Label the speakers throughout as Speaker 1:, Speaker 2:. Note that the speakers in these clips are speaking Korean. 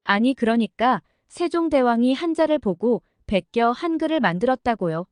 Speaker 1: 아니 그러니까 세종대왕이 한자를 보고 베껴 한글을 만들었다고요.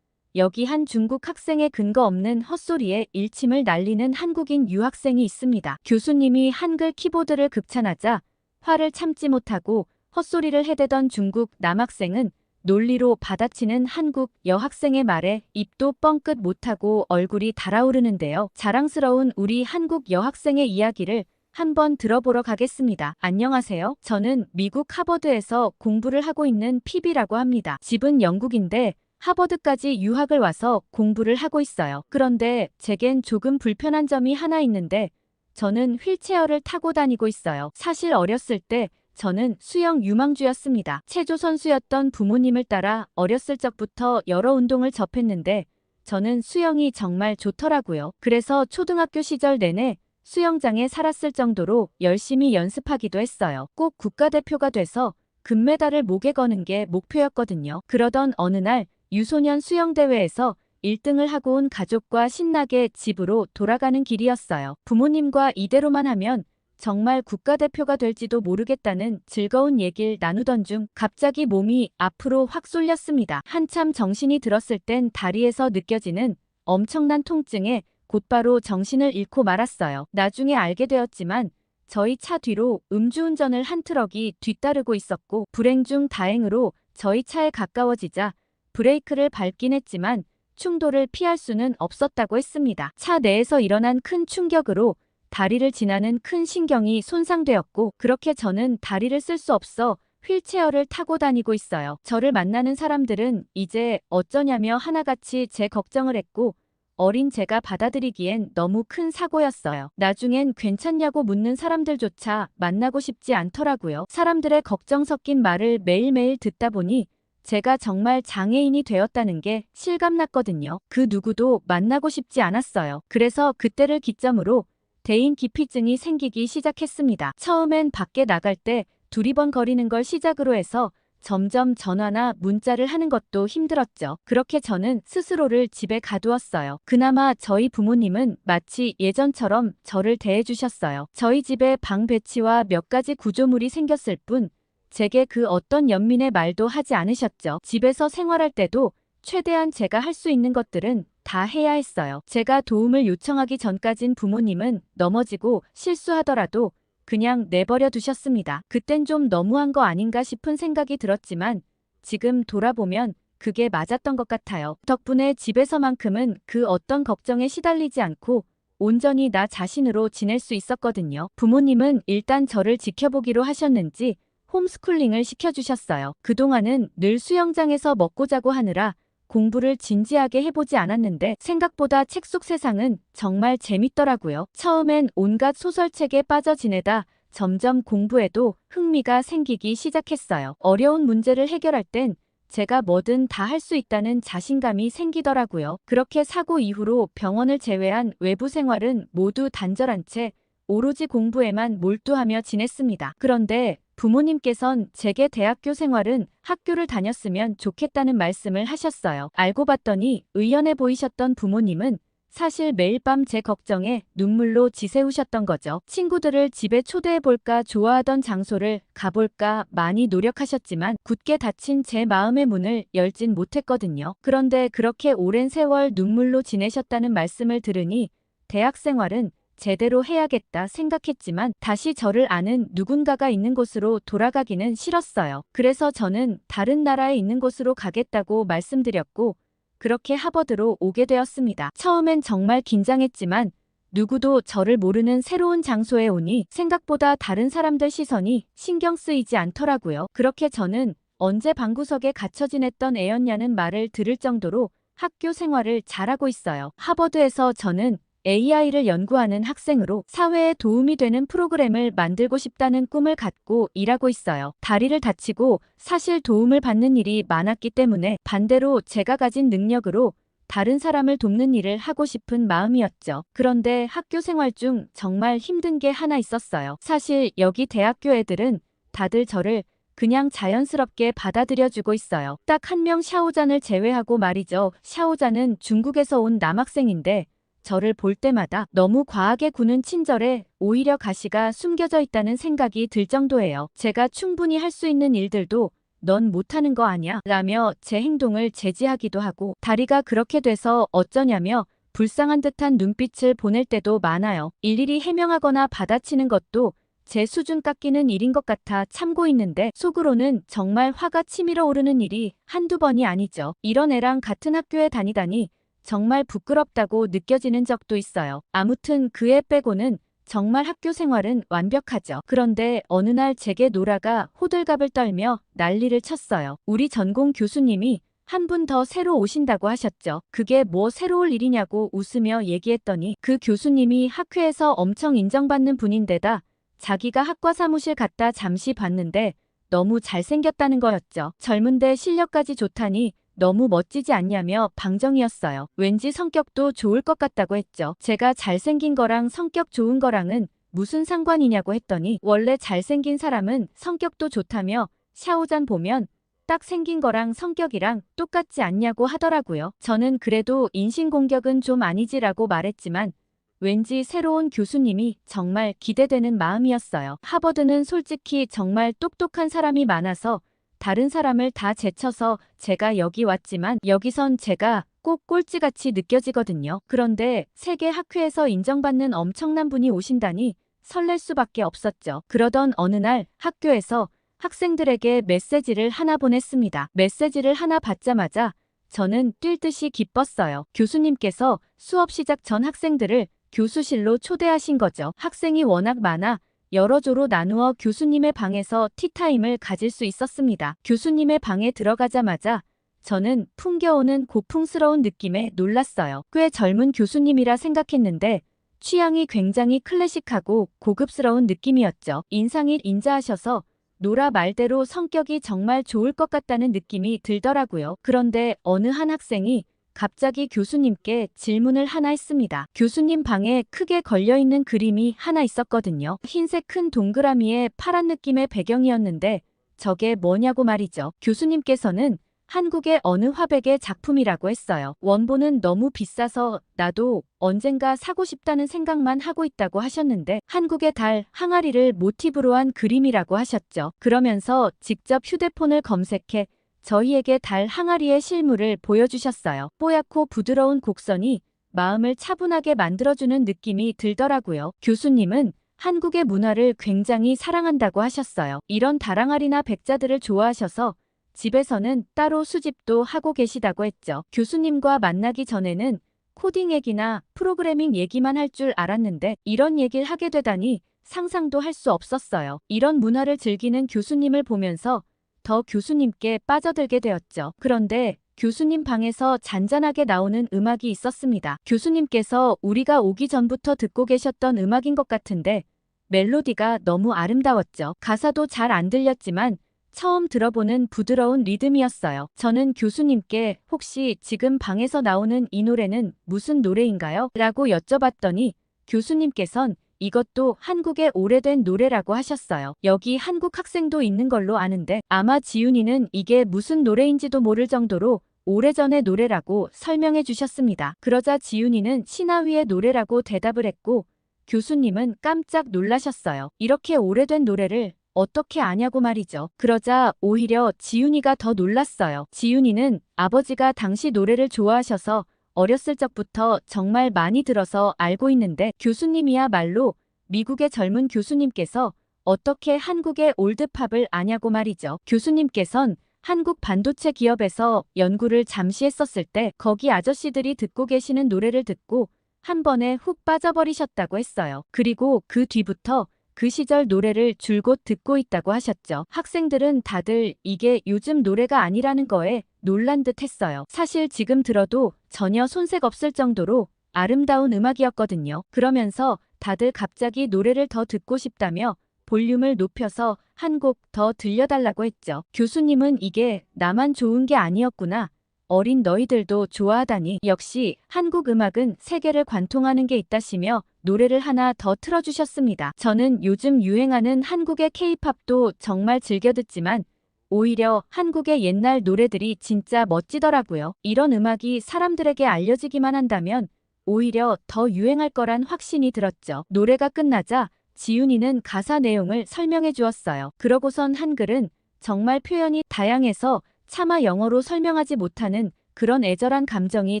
Speaker 1: 여기 한 중국 학생의 근거 없는 헛소리에 일침을 날리는 한국인 유학생이 있습니다. 교수님이 한글 키보드를 극찬하자 화를 참지 못하고 헛소리를 해대던 중국 남학생은 논리로 받아치는 한국 여학생의 말에 입도 뻥끗 못하고 얼굴이 달아오르는데요. 자랑스러운 우리 한국 여학생의 이야기를 한번 들어보러 가겠습니다. 안녕하세요. 저는 미국 하버드에서 공부를 하고 있는 피비라고 합니다. 집은 영국인데 하버드까지 유학을 와서 공부를 하고 있어요. 그런데 제겐 조금 불편한 점이 하나 있는데 저는 휠체어를 타고 다니고 있어요. 사실 어렸을 때 저는 수영 유망주였습니다. 체조 선수였던 부모님을 따라 어렸을 적부터 여러 운동을 접했는데 저는 수영이 정말 좋더라고요. 그래서 초등학교 시절 내내 수영장에 살았을 정도로 열심히 연습하기도 했어요. 꼭 국가대표가 돼서 금메달을 목에 거는 게 목표였거든요. 그러던 어느 날 유소년 수영대회에서 1등을 하고 온 가족과 신나게 집으로 돌아가는 길이었어요. 부모님과 이대로만 하면 정말 국가대표가 될지도 모르겠다는 즐거운 얘기를 나누던 중 갑자기 몸이 앞으로 확 쏠렸습니다. 한참 정신이 들었을 땐 다리에서 느껴지는 엄청난 통증에 곧바로 정신을 잃고 말았어요. 나중에 알게 되었지만 저희 차 뒤로 음주운전을 한 트럭이 뒤따르고 있었고 불행 중 다행으로 저희 차에 가까워지자 브레이크를 밟긴 했지만 충돌을 피할 수는 없었다고 했습니다. 차 내에서 일어난 큰 충격으로 다리를 지나는 큰 신경이 손상되었고 그렇게 저는 다리를 쓸 수 없어 휠체어를 타고 다니고 있어요. 저를 만나는 사람들은 이제 어쩌냐며 하나같이 제 걱정을 했고 어린 제가 받아들이기엔 너무 큰 사고였어요. 나중엔 괜찮냐고 묻는 사람들조차 만나고 싶지 않더라고요. 사람들의 걱정 섞인 말을 매일매일 듣다 보니 제가 정말 장애인이 되었다는 게 실감났거든요. 그 누구도 만나고 싶지 않았어요. 그래서 그때를 기점으로 대인 기피증이 생기기 시작했습니다. 처음엔 밖에 나갈 때 두리번거리는 걸 시작으로 해서 점점 전화나 문자를 하는 것도 힘들었죠. 그렇게 저는 스스로를 집에 가두었어요. 그나마 저희 부모님은 마치 예전처럼 저를 대해주셨어요. 저희 집에 방 배치와 몇 가지 구조물이 생겼을 뿐 제게 그 어떤 연민의 말도 하지 않으셨죠. 집에서 생활할 때도 최대한 제가 할 수 있는 것들은 다 해야 했어요. 제가 도움을 요청하기 전까진 부모님은 넘어지고 실수하더라도 그냥 내버려 두셨습니다. 그땐 좀 너무한 거 아닌가 싶은 생각이 들었지만 지금 돌아보면 그게 맞았던 것 같아요. 덕분에 집에서만큼은 그 어떤 걱정에 시달리지 않고 온전히 나 자신으로 지낼 수 있었거든요. 부모님은 일단 저를 지켜보기로 하셨는지 홈스쿨링을 시켜주셨어요. 그동안은 늘 수영장에서 먹고 자고 하느라 공부를 진지하게 해보지 않았는데 생각보다 책 속 세상은 정말 재밌더라고요. 처음엔 온갖 소설책에 빠져 지내다 점점 공부에도 흥미가 생기기 시작했어요. 어려운 문제를 해결할 땐 제가 뭐든 다 할 수 있다는 자신감이 생기더라고요. 그렇게 사고 이후로 병원을 제외한 외부 생활은 모두 단절한 채 오로지 공부에만 몰두하며 지냈습니다. 그런데 부모님께선 제게 대학교 생활은 학교를 다녔으면 좋겠다는 말씀을 하셨어요. 알고 봤더니 의연해 보이셨던 부모님은 사실 매일 밤 제 걱정에 눈물로 지새우셨던 거죠. 친구들을 집에 초대해볼까 좋아하던 장소를 가볼까 많이 노력하셨지만 굳게 닫힌 제 마음의 문을 열진 못했거든요. 그런데 그렇게 오랜 세월 눈물로 지내셨다는 말씀을 들으니 대학 생활은 제대로 해야겠다 생각했지만 다시 저를 아는 누군가가 있는 곳으로 돌아가기는 싫었어요. 그래서 저는 다른 나라에 있는 곳으로 가겠다고 말씀드렸고 그렇게 하버드로 오게 되었습니다. 처음엔 정말 긴장했지만 누구도 저를 모르는 새로운 장소에 오니 생각보다 다른 사람들 시선이 신경 쓰이지 않더라고요. 그렇게 저는 언제 방구석에 갇혀 지냈던 애였냐는 말을 들을 정도로 학교 생활을 잘하고 있어요. 하버드에서 저는 AI를 연구하는 학생으로 사회에 도움이 되는 프로그램을 만들고 싶다는 꿈을 갖고 일하고 있어요. 다리를 다치고 사실 도움을 받는 일이 많았기 때문에 반대로 제가 가진 능력으로 다른 사람을 돕는 일을 하고 싶은 마음이었죠. 그런데 학교 생활 중 정말 힘든 게 하나 있었어요. 사실 여기 대학교 애들은 다들 저를 그냥 자연스럽게 받아들여주고 있어요. 딱 한 명 샤오잔을 제외하고 말이죠. 샤오잔은 중국에서 온 남학생인데 저를 볼 때마다 너무 과하게 구는 친절에 오히려 가시가 숨겨져 있다는 생각이 들 정도예요. 제가 충분히 할 수 있는 일들도 넌 못하는 거 아냐? 라며 제 행동을 제지하기도 하고 다리가 그렇게 돼서 어쩌냐며 불쌍한 듯한 눈빛을 보낼 때도 많아요. 일일이 해명하거나 받아치는 것도 제 수준 깎이는 일인 것 같아 참고 있는데 속으로는 정말 화가 치밀어 오르는 일이 한두 번이 아니죠. 이런 애랑 같은 학교에 다니다니 정말 부끄럽다고 느껴지는 적도 있어요. 아무튼 그 애 빼고는 정말 학교 생활은 완벽하죠. 그런데 어느 날 제게 노라가 호들갑을 떨며 난리를 쳤어요. 우리 전공 교수님이 한 분 더 새로 오신다고 하셨죠. 그게 뭐 새로울 일이냐고 웃으며 얘기했더니 그 교수님이 학회에서 엄청 인정받는 분인데다 자기가 학과 사무실 갔다 잠시 봤는데 너무 잘생겼다는 거였죠. 젊은데 실력까지 좋다니 너무 멋지지 않냐며 방정이었어요. 왠지 성격도 좋을 것 같다고 했죠. 제가 잘생긴 거랑 성격 좋은 거랑은 무슨 상관이냐고 했더니 원래 잘생긴 사람은 성격도 좋다며 샤오잔 보면 딱 생긴 거랑 성격이랑 똑같지 않냐고 하더라고요. 저는 그래도 인신공격은 좀 아니지라고 말했지만 왠지 새로운 교수님이 정말 기대되는 마음이었어요. 하버드는 솔직히 정말 똑똑한 사람이 많아서 다른 사람을 다 제쳐서 제가 여기 왔지만 여기선 제가 꼭 꼴찌같이 느껴지거든요. 그런데 세계 학회에서 인정받는 엄청난 분이 오신다니 설렐 수밖에 없었죠. 그러던 어느 날 학교에서 학생들에게 메시지를 하나 보냈습니다. 메시지를 하나 받자마자 저는 뛸 듯이 기뻤어요. 교수님께서 수업 시작 전 학생들을 교수실로 초대하신 거죠. 학생이 워낙 많아 여러 조로 나누어 교수님의 방에서 티타임을 가질 수 있었습니다. 교수님의 방에 들어가자마자 저는 풍겨오는 고풍스러운 느낌에 놀랐어요. 꽤 젊은 교수님이라 생각했는데 취향이 굉장히 클래식하고 고급스러운 느낌이었죠. 인상이 인자하셔서 노라 말대로 성격이 정말 좋을 것 같다는 느낌이 들더라고요. 그런데 어느 한 학생이 갑자기 교수님께 질문을 하나 했습니다. 교수님 방에 크게 걸려있는 그림이 하나 있었거든요. 흰색 큰 동그라미에 파란 느낌의 배경이었는데 저게 뭐냐고 말이죠. 교수님께서는 한국의 어느 화백의 작품이라고 했어요. 원본은 너무 비싸서 나도 언젠가 사고 싶다는 생각만 하고 있다고 하셨는데 한국의 달 항아리를 모티브로 한 그림이라고 하셨죠. 그러면서 직접 휴대폰을 검색해 저희에게 달 항아리의 실물을 보여주셨어요. 뽀얗고 부드러운 곡선이 마음을 차분하게 만들어주는 느낌이 들더라고요. 교수님은 한국의 문화를 굉장히 사랑한다고 하셨어요. 이런 달항아리나 백자들을 좋아하셔서 집에서는 따로 수집도 하고 계시다고 했죠. 교수님과 만나기 전에는 코딩 얘기나 프로그래밍 얘기만 할 줄 알았는데 이런 얘기를 하게 되다니 상상도 할 수 없었어요. 이런 문화를 즐기는 교수님을 보면서 더 교수님께 빠져들게 되었죠. 그런데 교수님 방에서 잔잔하게 나오는 음악이 있었습니다. 교수님께서 우리가 오기 전부터 듣고 계셨던 음악인 것 같은데 멜로디가 너무 아름다웠죠. 가사도 잘 안 들렸지만 처음 들어보는 부드러운 리듬이었어요. 저는 교수님께 혹시 지금 방에서 나오는 이 노래는 무슨 노래인가요? 라고 여쭤봤더니 교수님께선 이것도 한국의 오래된 노래라고 하셨어요. 여기 한국 학생도 있는 걸로 아는데 아마 지훈이는 이게 무슨 노래인지도 모를 정도로 오래전의 노래라고 설명해 주셨습니다. 그러자 지훈이는 신하위의 노래라고 대답을 했고 교수님은 깜짝 놀라셨어요. 이렇게 오래된 노래를 어떻게 아냐고 말이죠. 그러자 오히려 지훈이가 더 놀랐어요. 지훈이는 아버지가 당시 노래를 좋아하셔서 어렸을 적부터 정말 많이 들어서 알고 있는데 교수님이야말로 미국의 젊은 교수님께서 어떻게 한국의 올드팝을 아냐고 말이죠. 교수님께선 한국 반도체 기업에서 연구를 잠시 했었을 때 거기 아저씨들이 듣고 계시는 노래를 듣고 한 번에 훅 빠져버리셨다고 했어요. 그리고 그 뒤부터 그 시절 노래를 줄곧 듣고 있다고 하셨죠. 학생들은 다들 이게 요즘 노래가 아니라는 거에 놀란 듯 했어요. 사실 지금 들어도 전혀 손색 없을 정도로 아름다운 음악이었거든요. 그러면서 다들 갑자기 노래를 더 듣고 싶다며 볼륨을 높여서 한 곡 더 들려달라고 했죠. 교수님은 이게 나만 좋은 게 아니었구나. 어린 너희들도 좋아하다니. 역시 한국 음악은 세계를 관통하는 게 있다시며 노래를 하나 더 틀어주셨습니다. 저는 요즘 유행하는 한국의 K-팝도 정말 즐겨 듣지만 오히려 한국의 옛날 노래들이 진짜 멋지더라고요. 이런 음악이 사람들에게 알려지기만 한다면 오히려 더 유행할 거란 확신이 들었죠. 노래가 끝나자 지훈이는 가사 내용을 설명해 주었어요. 그러고선 한글은 정말 표현이 다양해서 차마 영어로 설명하지 못하는 그런 애절한 감정이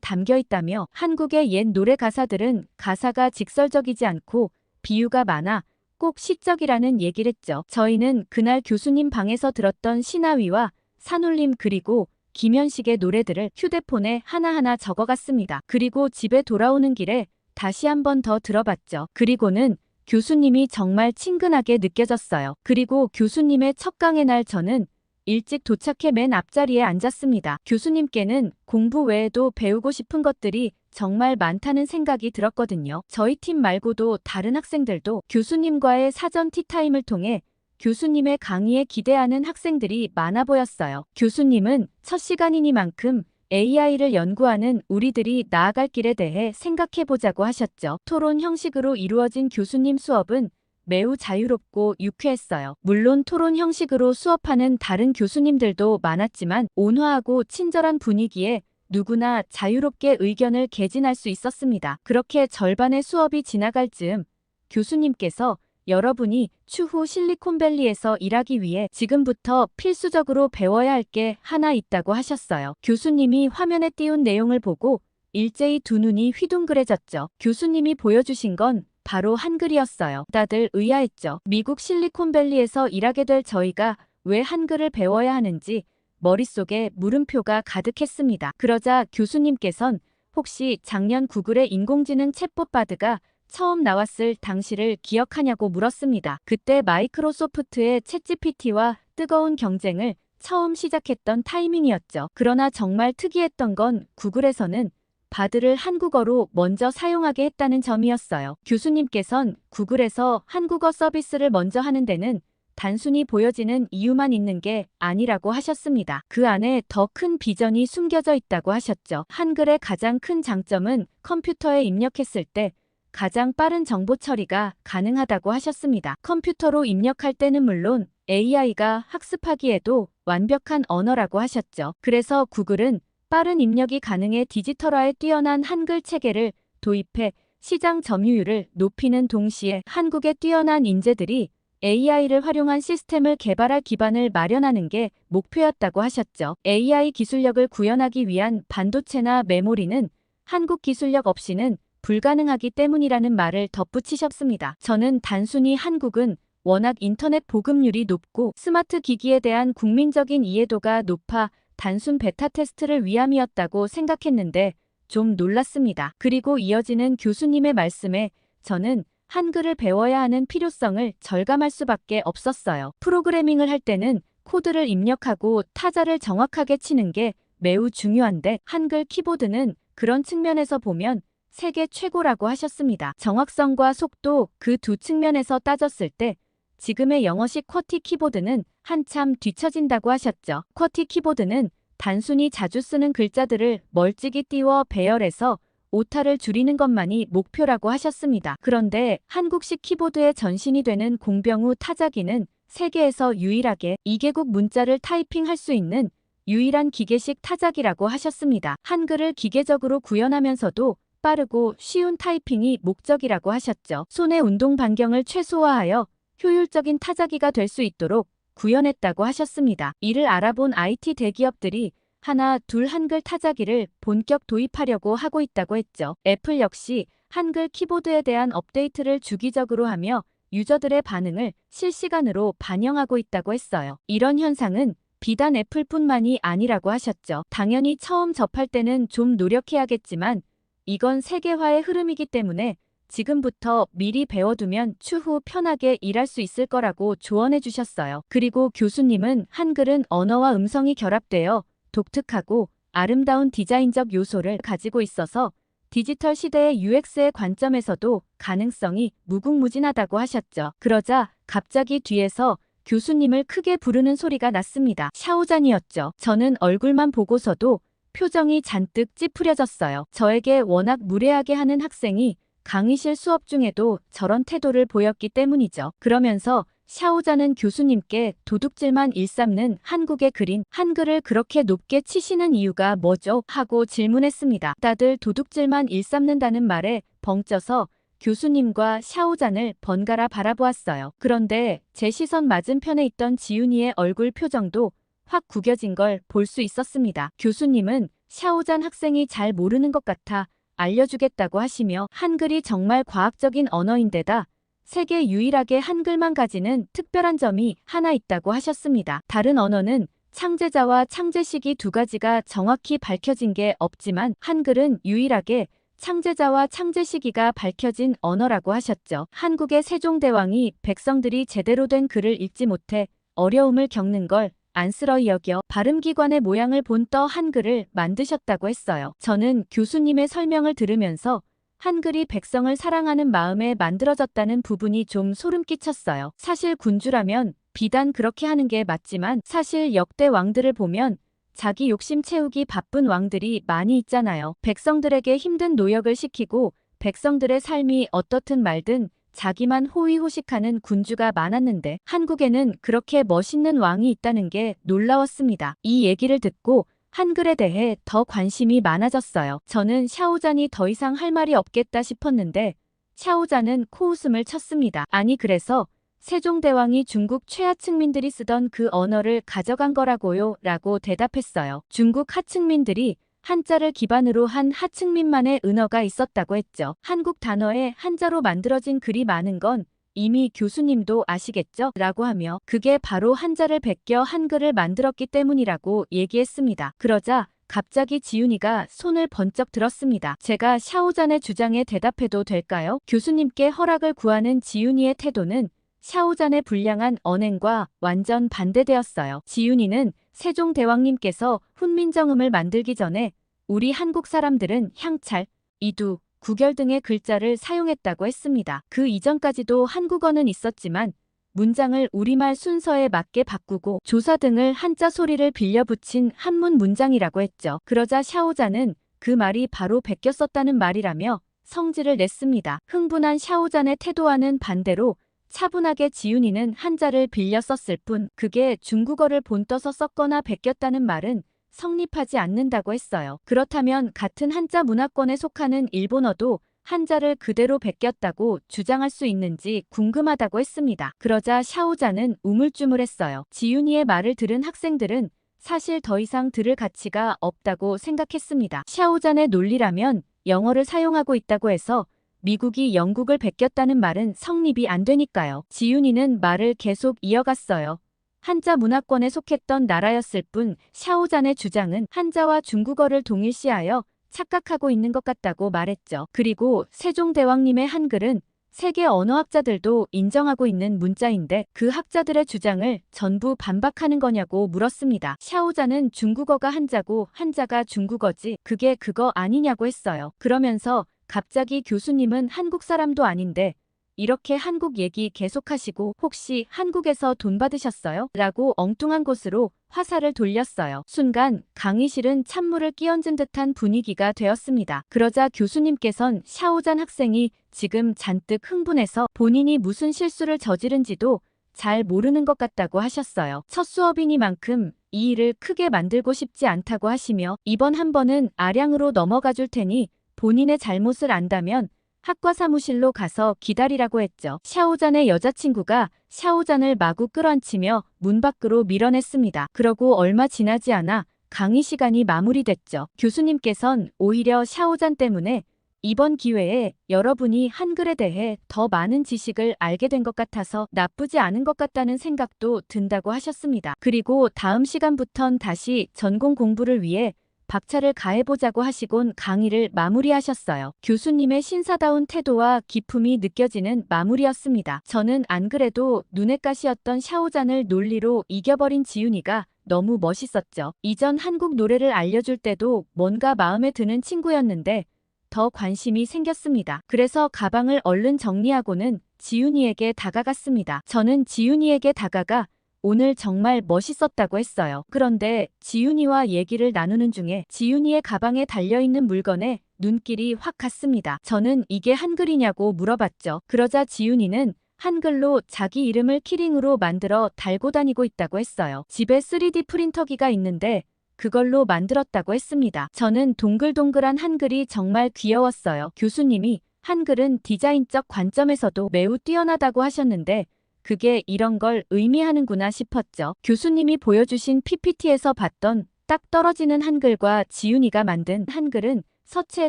Speaker 1: 담겨 있다며 한국의 옛 노래 가사들은 가사가 직설적이지 않고 비유가 많아 꼭 시적이라는 얘기를 했죠. 저희는 그날 교수님 방에서 들었던 신하위와 산울림 그리고 김현식의 노래들을 휴대폰에 하나하나 적어갔습니다. 그리고 집에 돌아오는 길에 다시 한 번 더 들어봤죠. 그리고는 교수님이 정말 친근하게 느껴졌어요. 그리고 교수님의 첫 강의 날 저는 일찍 도착해 맨 앞자리에 앉았습니다. 교수님께는 공부 외에도 배우고 싶은 것들이 정말 많다는 생각이 들었거든요. 저희 팀 말고도 다른 학생들도 교수님과의 사전 티타임을 통해 교수님의 강의에 기대하는 학생들이 많아 보였어요. 교수님은 첫 시간이니만큼 AI를 연구하는 우리들이 나아갈 길에 대해 생각해보자고 하셨죠. 토론 형식으로 이루어진 교수님 수업은 매우 자유롭고 유쾌했어요. 물론 토론 형식으로 수업하는 다른 교수님들도 많았지만 온화하고 친절한 분위기에 누구나 자유롭게 의견을 개진할 수 있었습니다. 그렇게 절반의 수업이 지나갈 즈음 교수님께서 여러분이 추후 실리콘밸리에서 일하기 위해 지금부터 필수적으로 배워야 할 게 하나 있다고 하셨어요. 교수님이 화면에 띄운 내용을 보고 일제히 두 눈이 휘둥그레졌죠. 교수님이 보여주신 건 바로 한글이었어요. 다들 의아했죠. 미국 실리콘밸리에서 일하게 될 저희가 왜 한글을 배워야 하는지 머릿속에 물음표가 가득했습니다. 그러자 교수님께선 혹시 작년 구글의 인공지능 챗봇 바드가 처음 나왔을 당시를 기억하냐고 물었습니다. 그때 마이크로소프트의 챗GPT와 뜨거운 경쟁을 처음 시작했던 타이밍이었죠. 그러나 정말 특이했던 건 구글에서는 바드를 한국어로 먼저 사용하게 했다는 점이었어요. 교수님께선 구글에서 한국어 서비스를 먼저 하는 데는 단순히 보여지는 이유만 있는 게 아니라고 하셨습니다. 그 안에 더 큰 비전이 숨겨져 있다고 하셨죠. 한글의 가장 큰 장점은 컴퓨터에 입력했을 때 가장 빠른 정보 처리가 가능하다고 하셨습니다. 컴퓨터로 입력할 때는 물론 AI가 학습하기에도 완벽한 언어라고 하셨죠. 그래서 구글은 빠른 입력이 가능해 디지털화에 뛰어난 한글 체계를 도입해 시장 점유율을 높이는 동시에 한국의 뛰어난 인재들이 AI를 활용한 시스템을 개발할 기반을 마련하는 게 목표였다고 하셨죠. AI 기술력을 구현하기 위한 반도체나 메모리는 한국 기술력 없이는 불가능하기 때문이라는 말을 덧붙이셨습니다. 저는 단순히 한국은 워낙 인터넷 보급률이 높고 스마트 기기에 대한 국민적인 이해도가 높아 단순 베타 테스트를 위함이었다고 생각했는데 좀 놀랐습니다. 그리고 이어지는 교수님의 말씀에 저는 한글을 배워야 하는 필요성을 절감할 수밖에 없었어요. 프로그래밍을 할 때는 코드를 입력하고 타자를 정확하게 치는 게 매우 중요한데 한글 키보드는 그런 측면에서 보면 세계 최고라고 하셨습니다. 정확성과 속도 그 두 측면에서 따졌을 때 지금의 영어식 쿼티 키보드는 한참 뒤처진다고 하셨죠. 쿼티 키보드는 단순히 자주 쓰는 글자들을 멀찍이 띄워 배열해서 오타를 줄이는 것만이 목표라고 하셨습니다. 그런데 한국식 키보드의 전신이 되는 공병우 타자기는 세계에서 유일하게 2개국 문자를 타이핑할 수 있는 유일한 기계식 타자기라고 하셨습니다. 한글을 기계적으로 구현하면서도 빠르고 쉬운 타이핑이 목적이라고 하셨죠. 손의 운동 반경을 최소화하여 효율적인 타자기가 될 수 있도록 구현했다고 하셨습니다. 이를 알아본 IT 대기업들이 하나, 둘 한글 타자기를 본격 도입하려고 하고 있다고 했죠. 애플 역시 한글 키보드에 대한 업데이트를 주기적으로 하며 유저들의 반응을 실시간으로 반영하고 있다고 했어요. 이런 현상은 비단 애플뿐만이 아니라고 하셨죠. 당연히 처음 접할 때는 좀 노력해야겠지만 이건 세계화의 흐름이기 때문에 지금부터 미리 배워두면 추후 편하게 일할 수 있을 거라고 조언해 주셨어요. 그리고 교수님은 한글은 언어와 음성이 결합되어 독특하고 아름다운 디자인적 요소를 가지고 있어서 디지털 시대의 UX의 관점에서도 가능성이 무궁무진하다고 하셨죠. 그러자 갑자기 뒤에서 교수님을 크게 부르는 소리가 났습니다. 샤오잔이었죠. 저는 얼굴만 보고서도 표정이 잔뜩 찌푸려졌어요. 저에게 워낙 무례하게 하는 학생이 강의실 수업 중에도 저런 태도를 보였기 때문이죠. 그러면서 샤오자는 교수님께 도둑질만 일삼는 한국에 그린 한글을 그렇게 높게 치시는 이유가 뭐죠? 하고 질문했습니다. 다들 도둑질만 일삼는다는 말에 벙쪄서 교수님과 샤오잔을 번갈아 바라보았어요. 그런데 제 시선 맞은편에 있던 지윤이의 얼굴 표정도 확 구겨진 걸 볼 수 있었습니다. 교수님은 샤오잔 학생이 잘 모르는 것 같아 알려주겠다고 하시며 한글이 정말 과학적인 언어인데다 세계 유일하게 한글만 가지는 특별한 점이 하나 있다고 하셨습니다. 다른 언어는 창제자와 창제시기 두 가지가 정확히 밝혀진 게 없지만 한글은 유일하게 창제자와 창제시기가 밝혀진 언어라고 하셨죠. 한국의 세종대왕이 백성들이 제대로 된 글을 읽지 못해 어려움을 겪는 걸 안쓰러이 여겨 발음기관의 모양을 본 떠 한글을 만드셨다고 했어요. 저는 교수님의 설명을 들으면서 한글이 백성을 사랑하는 마음에 만들어졌다는 부분이 좀 소름 끼쳤어요. 사실 군주라면 비단 그렇게 하는 게 맞지만 사실 역대 왕들을 보면 자기 욕심 채우기 바쁜 왕들이 많이 있잖아요. 백성들에게 힘든 노역을 시키고 백성들의 삶이 어떻든 말든 자기만 호의호식하는 군주가 많았는데 한국에는 그렇게 멋있는 왕이 있다는 게 놀라웠습니다. 이 얘기를 듣고 한글에 대해 더 관심이 많아졌어요. 저는 샤오잔이 더 이상 할 말이 없겠다 싶었는데 샤오잔은 코웃음을 쳤습니다. 아니 그래서 세종대왕이 중국 최하층민들이 쓰던 그 언어를 가져간 거라고요? 라고 대답했어요. 중국 하층민들이 한자를 기반으로 한 하층민만의 은어가 있었다고 했죠. 한국 단어에 한자로 만들어진 글이 많은 건 이미 교수님도 아시겠죠? 라고 하며 그게 바로 한자를 베껴 한글을 만들었기 때문이라고 얘기했습니다. 그러자 갑자기 지윤이가 손을 번쩍 들었습니다. 제가 샤오잔의 주장에 대답해도 될까요? 교수님께 허락을 구하는 지윤이의 태도는 샤오잔의 불량한 언행과 완전 반대되었어요. 지윤이는 세종대왕님께서 훈민정음을 만들기 전에 우리 한국 사람들은 향찰, 이두, 구결 등의 글자를 사용했다고 했습니다. 그 이전까지도 한국어는 있었지만 문장을 우리말 순서에 맞게 바꾸고 조사 등을 한자 소리를 빌려 붙인 한문 문장이라고 했죠. 그러자 샤오잔은 그 말이 바로 베껴 썼다는 말이라며 성질을 냈습니다. 흥분한 샤오잔의 태도와는 반대로 차분하게 지윤이는 한자를 빌려 썼을 뿐 그게 중국어를 본떠서 썼거나 베꼈다는 말은 성립하지 않는다고 했어요. 그렇다면 같은 한자 문화권에 속하는 일본어도 한자를 그대로 베꼈다고 주장할 수 있는지 궁금하다고 했습니다. 그러자 샤오잔은 우물쭈물했어요. 지윤이의 말을 들은 학생들은 사실 더 이상 들을 가치가 없다고 생각했습니다. 샤오잔의 논리라면 영어를 사용하고 있다고 해서 미국이 영국을 베꼈다는 말은 성립이 안 되니까요. 지윤이는 말을 계속 이어갔어요. 한자 문화권에 속했던 나라였을 뿐 샤오잔의 주장은 한자와 중국어를 동일시하여 착각하고 있는 것 같다고 말했죠. 그리고 세종대왕님의 한글은 세계 언어학자들도 인정하고 있는 문자인데 그 학자들의 주장을 전부 반박하는 거냐고 물었습니다. 샤오잔은 중국어가 한자고 한자가 중국어지 그게 그거 아니냐고 했어요. 그러면서 갑자기 교수님은 한국 사람도 아닌데 이렇게 한국 얘기 계속하시고 혹시 한국에서 돈 받으셨어요? 라고 엉뚱한 곳으로 화살을 돌렸어요. 순간 강의실은 찬물을 끼얹은 듯한 분위기가 되었습니다. 그러자 교수님께선 샤오잔 학생이 지금 잔뜩 흥분해서 본인이 무슨 실수를 저지른지도 잘 모르는 것 같다고 하셨어요. 첫 수업이니만큼 이 일을 크게 만들고 싶지 않다고 하시며 이번 한 번은 아량으로 넘어가 줄 테니 본인의 잘못을 안다면 학과 사무실로 가서 기다리라고 했죠. 샤오잔의 여자친구가 샤오잔을 마구 끌어안치며 문 밖으로 밀어냈습니다. 그러고 얼마 지나지 않아 강의 시간이 마무리됐죠. 교수님께선 오히려 샤오잔 때문에 이번 기회에 여러분이 한글에 대해 더 많은 지식을 알게 된 것 같아서 나쁘지 않은 것 같다는 생각도 든다고 하셨습니다. 그리고 다음 시간부턴 다시 전공 공부를 위해 박차를 가해보자고 하시곤 강의를 마무리하셨어요. 교수님의 신사다운 태도와 기품이 느껴지는 마무리였습니다. 저는 안 그래도 눈엣 가시였던 샤오잔을 논리로 이겨버린 지윤이가 너무 멋있었죠. 이전 한국 노래를 알려줄 때도 뭔가 마음에 드는 친구였는데 더 관심이 생겼습니다. 그래서 가방을 얼른 정리하고는 지윤이에게 다가갔습니다. 저는 지윤이에게 다가가 오늘 정말 멋있었다고 했어요. 그런데 지윤이와 얘기를 나누는 중에 지윤이의 가방에 달려있는 물건에 눈길이 확 갔습니다. 저는 이게 한글이냐고 물어봤죠. 그러자 지윤이는 한글로 자기 이름을 키링으로 만들어 달고 다니고 있다고 했어요. 집에 3D 프린터기가 있는데 그걸로 만들었다고 했습니다. 저는 동글동글한 한글이 정말 귀여웠어요. 교수님이 한글은 디자인적 관점에서도 매우 뛰어나다고 하셨는데 그게 이런 걸 의미하는구나 싶었죠. 교수님이 보여주신 PPT에서 봤던 딱 떨어지는 한글과 지윤이가 만든 한글은 서체에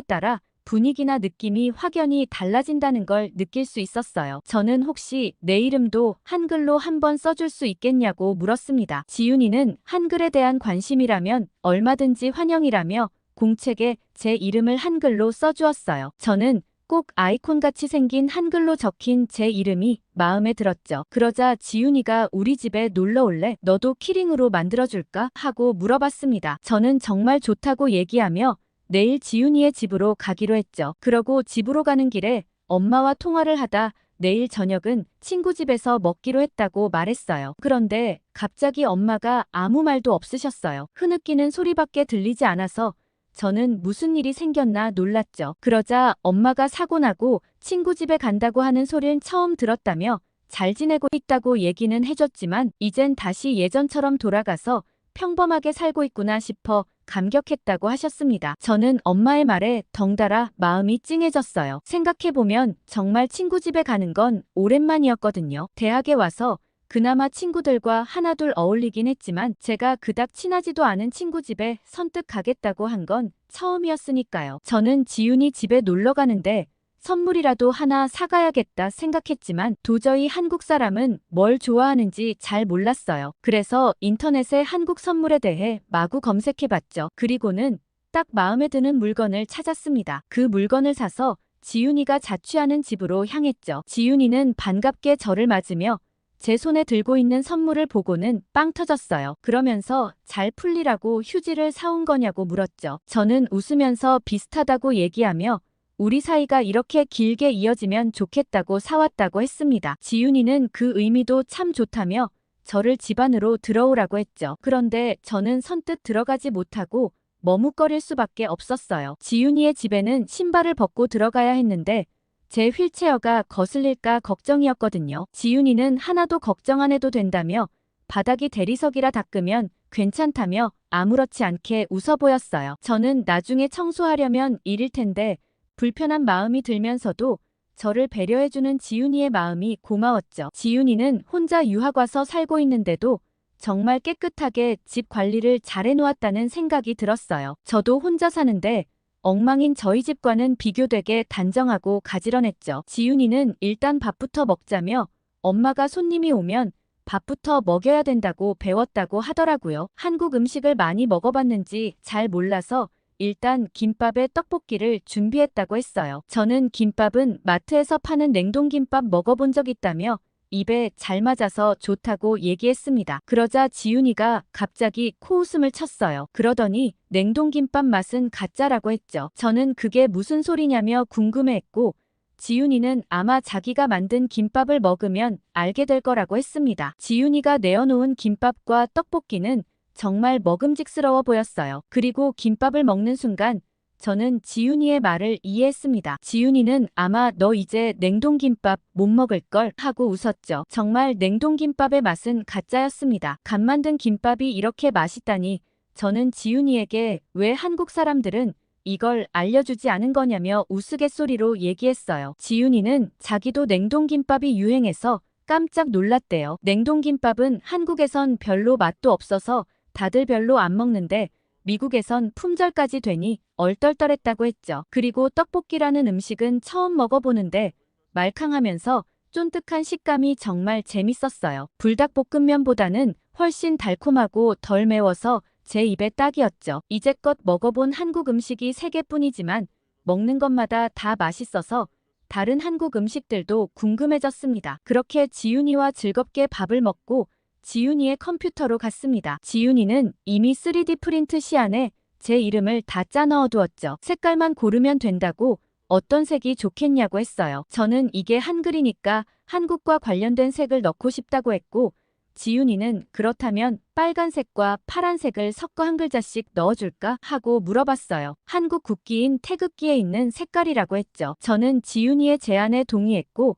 Speaker 1: 따라 분위기나 느낌이 확연히 달라진다는 걸 느낄 수 있었어요. 저는 혹시 내 이름도 한글로 한번 써줄 수 있겠냐고 물었습니다. 지윤이는 한글에 대한 관심이라면 얼마든지 환영이라며 공책에 제 이름을 한글로 써주었어요. 저는 꼭 아이콘같이 생긴 한글로 적힌 제 이름이 마음에 들었죠. 그러자 지윤이가 우리 집에 놀러 올래? 너도 키링으로 만들어줄까? 하고 물어봤습니다. 저는 정말 좋다고 얘기하며 내일 지윤이의 집으로 가기로 했죠. 그러고 집으로 가는 길에 엄마와 통화를 하다 내일 저녁은 친구 집에서 먹기로 했다고 말했어요. 그런데 갑자기 엄마가 아무 말도 없으셨어요. 흐느끼는 소리밖에 들리지 않아서 저는 무슨 일이 생겼나 놀랐죠. 그러자 엄마가 사고 나고 친구 집에 간다고 하는 소리는 처음 들었다며 잘 지내고 있다고 얘기는 해줬지만 이젠 다시 예전처럼 돌아가서 평범하게 살고 있구나 싶어 감격했다고 하셨습니다. 저는 엄마의 말에 덩달아 마음이 찡해졌어요. 생각해보면 정말 친구 집에 가는 건 오랜만이었거든요. 대학에 와서 그나마 친구들과 하나둘 어울리긴 했지만 제가 그닥 친하지도 않은 친구 집에 선뜻 가겠다고 한 건 처음이었으니까요. 저는 지윤이 집에 놀러 가는데 선물이라도 하나 사가야겠다 생각했지만 도저히 한국 사람은 뭘 좋아하는지 잘 몰랐어요. 그래서 인터넷에 한국 선물에 대해 마구 검색해봤죠. 그리고는 딱 마음에 드는 물건을 찾았습니다. 그 물건을 사서 지윤이가 자취하는 집으로 향했죠. 지윤이는 반갑게 저를 맞으며 제 손에 들고 있는 선물을 보고는 빵 터졌어요. 그러면서 잘 풀리라고 휴지를 사온 거냐고 물었죠. 저는 웃으면서 비슷하다고 얘기하며 우리 사이가 이렇게 길게 이어지면 좋겠다고 사왔다고 했습니다. 지윤이는 그 의미도 참 좋다며 저를 집 안으로 들어오라고 했죠. 그런데 저는 선뜻 들어가지 못하고 머뭇거릴 수밖에 없었어요. 지윤이의 집에는 신발을 벗고 들어가야 했는데 제 휠체어가 거슬릴까 걱정이었거든요. 지윤이는 하나도 걱정 안 해도 된다며 바닥이 대리석이라 닦으면 괜찮다며 아무렇지 않게 웃어 보였어요. 저는 나중에 청소하려면 일일 텐데 불편한 마음이 들면서도 저를 배려해주는 지윤이의 마음이 고마웠죠. 지윤이는 혼자 유학 와서 살고 있는데도 정말 깨끗하게 집 관리를 잘 해놓았다는 생각이 들었어요. 저도 혼자 사는데 엉망인 저희 집과는 비교되게 단정하고 가지런했죠. 지윤이는 일단 밥부터 먹자며 엄마가 손님이 오면 밥부터 먹여야 된다고 배웠다고 하더라고요. 한국 음식을 많이 먹어봤는지 잘 몰라서 일단 김밥에 떡볶이를 준비했다고 했어요. 저는 김밥은 마트에서 파는 냉동김밥 먹어본 적 있다며 입에 잘 맞아서 좋다고 얘기했습니다. 그러자 지윤이가 갑자기 코웃음을 쳤어요. 그러더니 냉동김밥 맛은 가짜라고 했죠. 저는 그게 무슨 소리냐며 궁금해했고 지윤이는 아마 자기가 만든 김밥을 먹으면 알게 될 거라고 했습니다. 지윤이가 내어놓은 김밥과 떡볶이는 정말 먹음직스러워 보였어요. 그리고 김밥을 먹는 순간 저는 지윤이의 말을 이해했습니다. 지윤이는 아마 너 이제 냉동김밥 못 먹을걸 하고 웃었죠. 정말 냉동김밥의 맛은 가짜였습니다. 갓 만든 김밥이 이렇게 맛있다니 저는 지윤이에게 왜 한국 사람들은 이걸 알려주지 않은 거냐며 우스갯소리로 얘기했어요. 지윤이는 자기도 냉동김밥이 유행해서 깜짝 놀랐대요. 냉동김밥은 한국에선 별로 맛도 없어서 다들 별로 안 먹는데 미국에선 품절까지 되니 얼떨떨했다고 했죠. 그리고 떡볶이라는 음식은 처음 먹어보는데 말캉하면서 쫀득한 식감이 정말 재밌었어요. 불닭볶음면보다는 훨씬 달콤하고 덜 매워서 제 입에 딱이었죠. 이제껏 먹어본 한국 음식이 3개뿐이지만 먹는 것마다 다 맛있어서 다른 한국 음식들도 궁금해졌습니다. 그렇게 지윤이와 즐겁게 밥을 먹고 지윤이의 컴퓨터로 갔습니다. 지윤이는 이미 3D 프린트 시안에 제 이름을 다 짜 넣어두었죠. 색깔만 고르면 된다고 어떤 색이 좋겠냐고 했어요. 저는 이게 한글이니까 한국과 관련된 색을 넣고 싶다고 했고 지윤이는 그렇다면 빨간색과 파란색을 섞어 한 글자씩 넣어줄까 하고 물어봤어요. 한국 국기인 태극기에 있는 색깔이라고 했죠. 저는 지윤이의 제안에 동의했고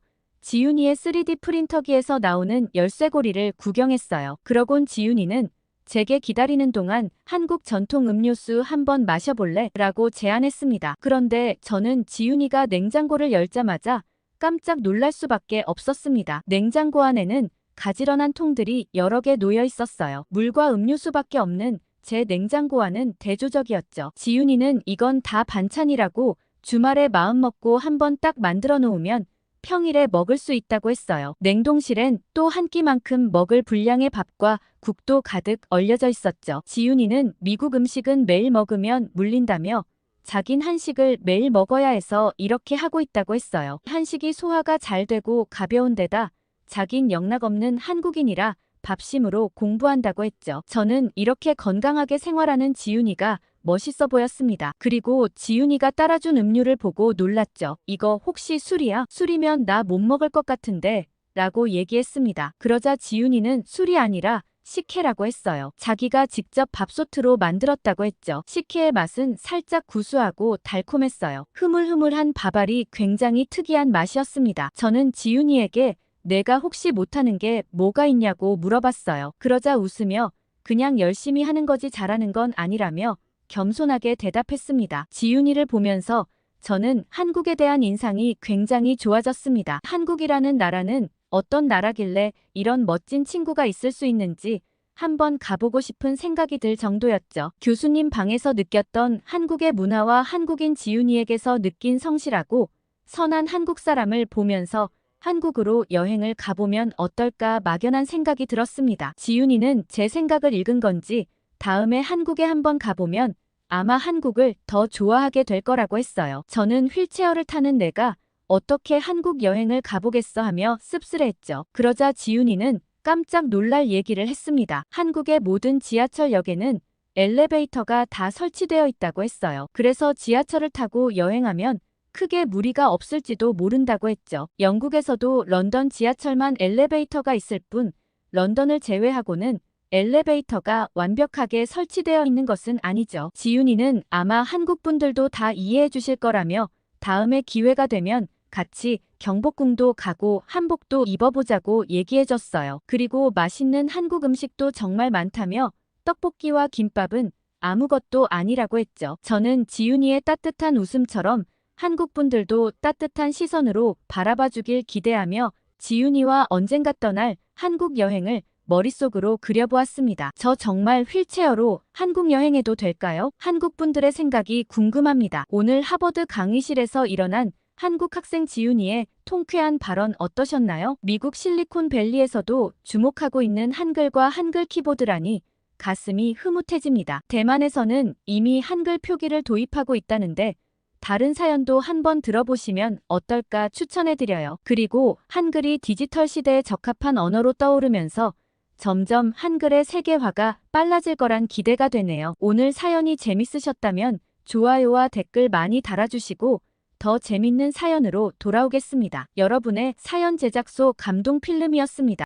Speaker 1: 지윤이의 3D 프린터기에서 나오는 열쇠고리를 구경했어요. 그러곤 지윤이는 제게 기다리는 동안 한국 전통 음료수 한번 마셔볼래? 라고 제안했습니다. 그런데 저는 지윤이가 냉장고를 열자마자 깜짝 놀랄 수밖에 없었습니다. 냉장고 안에는 가지런한 통들이 여러 개 놓여 있었어요. 물과 음료수밖에 없는 제 냉장고와는 대조적이었죠. 지윤이는 이건 다 반찬이라고 주말에 마음먹고 한번 딱 만들어 놓으면 평일에 먹을 수 있다고 했어요. 냉동실엔 또 한 끼만큼 먹을 분량의 밥과 국도 가득 얼려져 있었죠. 지윤이는 미국 음식은 매일 먹으면 물린다며 자긴 한식을 매일 먹어야 해서 이렇게 하고 있다고 했어요. 한식이 소화가 잘 되고 가벼운 데다 자긴 영락 없는 한국인이라 밥심으로 공부한다고 했죠. 저는 이렇게 건강하게 생활하는 지윤이가 멋있어 보였습니다. 그리고 지윤이가 따라준 음료를 보고 놀랐죠. 이거 혹시 술이야? 술이면 나 못 먹을 것 같은데 라고 얘기했습니다. 그러자 지윤이는 술이 아니라 식혜라고 했어요. 자기가 직접 밥솥으로 만들었다고 했죠. 식혜의 맛은 살짝 구수하고 달콤했어요. 흐물흐물한 밥알이 굉장히 특이한 맛이었습니다. 저는 지윤이에게 내가 혹시 못하는 게 뭐가 있냐고 물어봤어요. 그러자 웃으며 그냥 열심히 하는 거지 잘하는 건 아니라며 겸손하게 대답했습니다. 지윤이를 보면서 저는 한국에 대한 인상이 굉장히 좋아졌습니다. 한국이라는 나라는 어떤 나라길래 이런 멋진 친구가 있을 수 있는지 한번 가보고 싶은 생각이 들 정도였죠. 교수님 방에서 느꼈던 한국의 문화와 한국인 지윤이에게서 느낀 성실하고 선한 한국 사람을 보면서 한국으로 여행을 가보면 어떨까 막연한 생각이 들었습니다. 지윤이는 제 생각을 읽은 건지 다음에 한국에 한번 가보면 아마 한국을 더 좋아하게 될 거라고 했어요. 저는 휠체어를 타는 내가 어떻게 한국 여행을 가보겠어 하며 씁쓸해했죠. 그러자 지윤이는 깜짝 놀랄 얘기를 했습니다. 한국의 모든 지하철역에는 엘리베이터가 다 설치되어 있다고 했어요. 그래서 지하철을 타고 여행하면 크게 무리가 없을지도 모른다고 했죠. 영국에서도 런던 지하철만 엘리베이터가 있을 뿐 런던을 제외하고는 엘리베이터가 완벽하게 설치되어 있는 것은 아니죠. 지윤이는 아마 한국 분들도 다 이해해 주실 거라며 다음에 기회가 되면 같이 경복궁도 가고 한복도 입어보자고 얘기해 줬어요. 그리고 맛있는 한국 음식도 정말 많다며 떡볶이와 김밥은 아무것도 아니라고 했죠. 저는 지윤이의 따뜻한 웃음처럼 한국 분들도 따뜻한 시선으로 바라봐 주길 기대하며 지윤이와 언젠가 떠날 한국 여행을 머릿속으로 그려보았습니다. 저 정말 휠체어로 한국 여행해도 될까요? 한국 분들의 생각이 궁금합니다. 오늘 하버드 강의실에서 일어난 한국 학생 지윤이의 통쾌한 발언 어떠셨나요? 미국 실리콘밸리에서도 주목하고 있는 한글과 한글 키보드라니 가슴이 흐뭇해집니다. 대만에서는 이미 한글 표기를 도입하고 있다는데 다른 사연도 한번 들어보시면 어떨까 추천해드려요. 그리고 한글이 디지털 시대에 적합한 언어로 떠오르면서 점점 한글의 세계화가 빨라질 거란 기대가 되네요. 오늘 사연이 재밌으셨다면 좋아요와 댓글 많이 달아주시고 더 재밌는 사연으로 돌아오겠습니다. 여러분의 사연 제작소 감동 필름이었습니다.